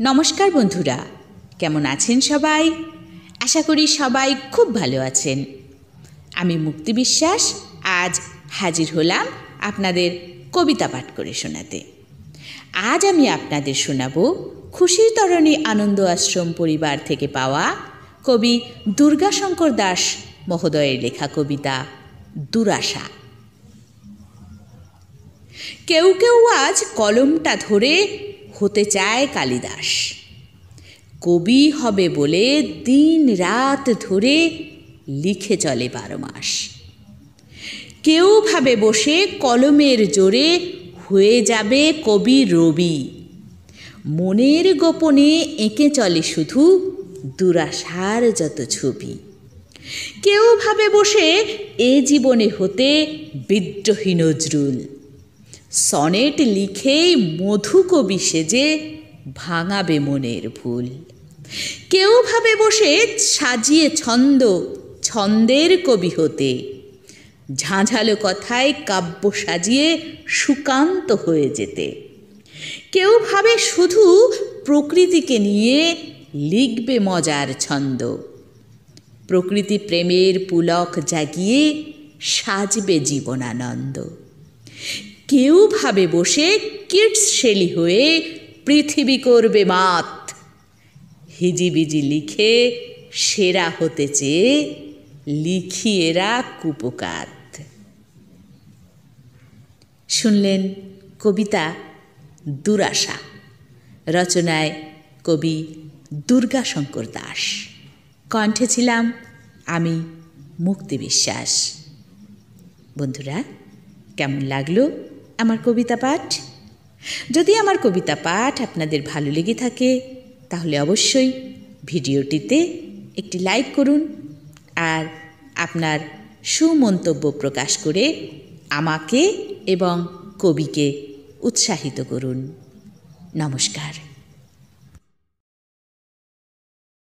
নমস্কার বন্ধুরা, কেমন আছেন সবাই? আশা করি সবাই খুব ভালো আছেন। আমি মুক্তি বিশ্বাস আজ হাজির হলাম আপনাদের কবিতা পাঠ করে শোনাতে। আজ আমি আপনাদের শোনাব খুশির তরণী আনন্দ আশ্রম পরিবার থেকে পাওয়া কবি দুর্গাশঙ্কর দাস মহোদয়ের লেখা কবিতা দুরাশা। কেউ কেউ আজ কলমটা ধরে হতে চায় কালিদাস, কবি হবে বলে দিন রাত ধরে লিখে চলে 12 মাস। কেউ ভাবে বসে কলমের জোরে হয়ে যাবে কবি রবি, মনের গোপনে এঁকে চলে শুধু দুরাশার যত ছবি। কেউ ভাবে বসে এ জীবনে হতে বিদ্রোহী নজরুল, সনেট লিখেই মধু কবি সেজে ভাঙাবে মনের ভুল। কেউ ভাবে বসে সাজিয়ে ছন্দ, ছন্দের কবি হতে, ঝাঁঝালো কথায় কাব্য সাজিয়ে সুকান্ত হয়ে যেতে। কেউ ভাবে শুধু প্রকৃতিকে নিয়ে লিখবে মজার ছন্দ, প্রকৃতি প্রেমের পুলক জাগিয়ে সাজবে জীবনানন্দ। কেউ ভাবে বসে কিডস শেলি হয়ে পৃথিবী করবে মাত, হিজিবিজি লিখে সেরা হতে চেয়ে লিখি এরা কুপোকাত। শুনলেন কবিতা দুরাশা, রচনায় কবি দুর্গাশঙ্কর দাস, কণ্ঠে ছিলাম আমি মুক্তি বিশ্বাস। বন্ধুরা, কেমন লাগলো আমার কবিতা পাঠ? যদি আমার কবিতা পাঠ আপনাদের ভালো লেগে থাকে তাহলে অবশ্যই ভিডিওটিতে একটি লাইক করুন আর আপনার সুমন্তব্য প্রকাশ করে আমাকে এবং কবিকে উৎসাহিত করুন। নমস্কার।